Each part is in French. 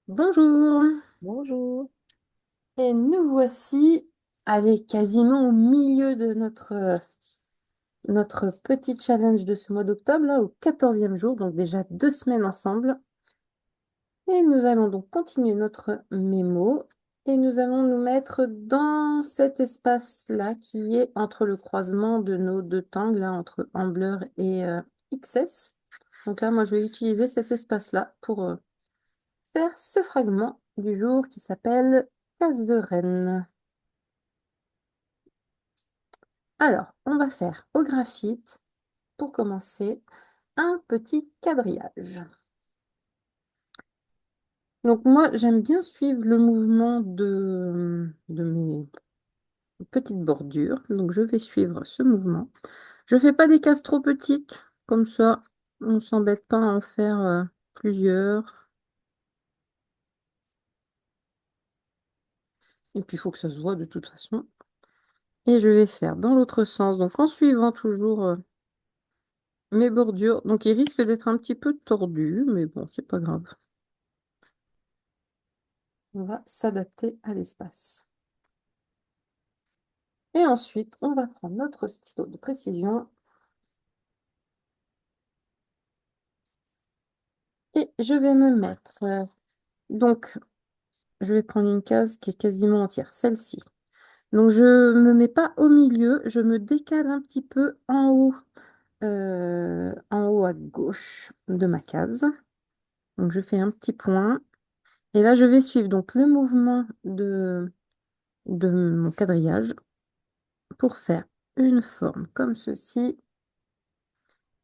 Bonjour, Bonjour. et nous voici, allez, quasiment au milieu de notre petit challenge de ce mois d'octobre, là, au 14e jour, donc déjà 2 semaines ensemble. Et nous allons donc continuer notre mémo et nous allons nous mettre dans cet espace-là qui est entre le croisement de nos deux tangles, là, entre Ambler et XS. Donc là, moi, je vais utiliser cet espace-là pour faire ce fragment du jour qui s'appelle Caseraine. Alors, on va faire au graphite, pour commencer, un petit quadrillage. Donc moi, j'aime bien suivre le mouvement de mes petites bordures. Donc je vais suivre ce mouvement. Je ne fais pas des cases trop petites, comme ça, on ne s'embête pas à en faire plusieurs. Et puis, il faut que ça se voit de toute façon. Et je vais faire dans l'autre sens, donc en suivant toujours mes bordures. Donc, ils risquent d'être un petit peu tordus, mais bon, c'est pas grave. On va s'adapter à l'espace. Et ensuite, on va prendre notre stylo de précision et je vais me mettre. Donc, je vais prendre une case qui est quasiment entière, celle-ci. Donc, je me mets pas au milieu, je me décale un petit peu en haut à gauche de ma case. Donc, je fais un petit point. Et là, je vais suivre donc le mouvement de mon quadrillage pour faire une forme comme ceci.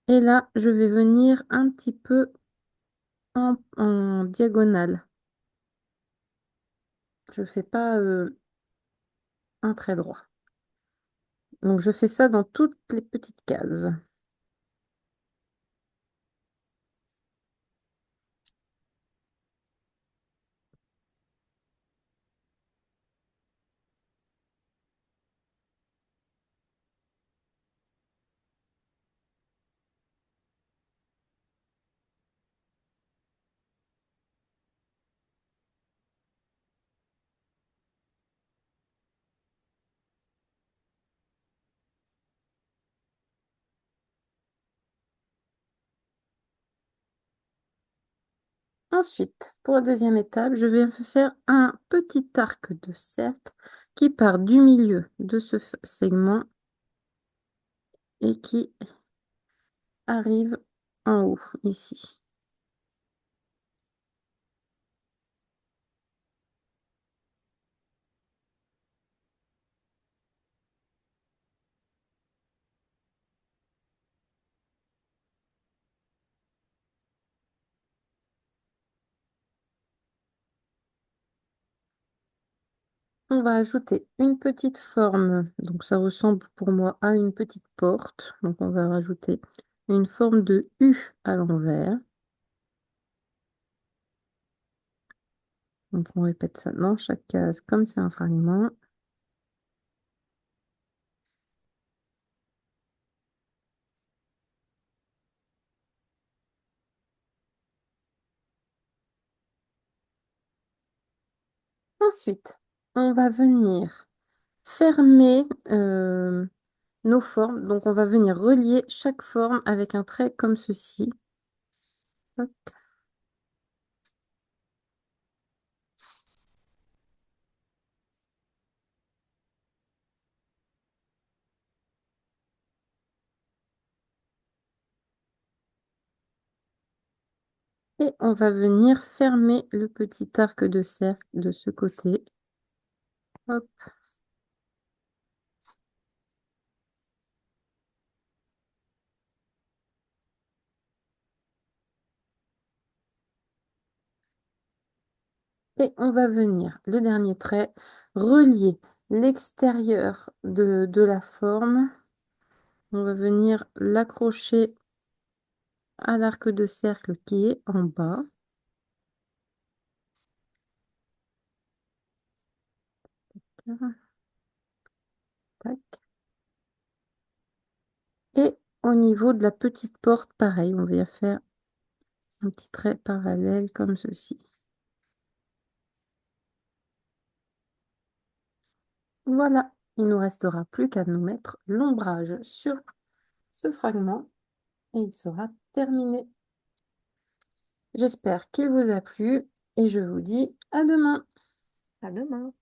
Et là, je vais venir un petit peu en diagonale. Je ne fais pas un trait droit. Donc, je fais ça dans toutes les petites cases. Ensuite, pour la deuxième étape, je vais faire un petit arc de cercle qui part du milieu de ce segment et qui arrive en haut, ici. On va ajouter une petite forme. Donc, ça ressemble pour moi à une petite porte. Donc, on va rajouter une forme de U à l'envers. Donc, on répète ça dans chaque case comme c'est un fragment. Ensuite, on va venir fermer nos formes. Donc, on va venir relier chaque forme avec un trait comme ceci. Hop. Et on va venir fermer le petit arc de cercle de ce côté. Hop. Et on va venir, le dernier trait, relier l'extérieur de la forme. On va venir l'accrocher à l'arc de cercle qui est en bas. Tac. Et au niveau de la petite porte, pareil, on va faire un petit trait parallèle comme ceci. Voilà, il nous restera plus qu'à nous mettre l'ombrage sur ce fragment et il sera terminé. J'espère qu'il vous a plu et je vous dis à demain. À demain.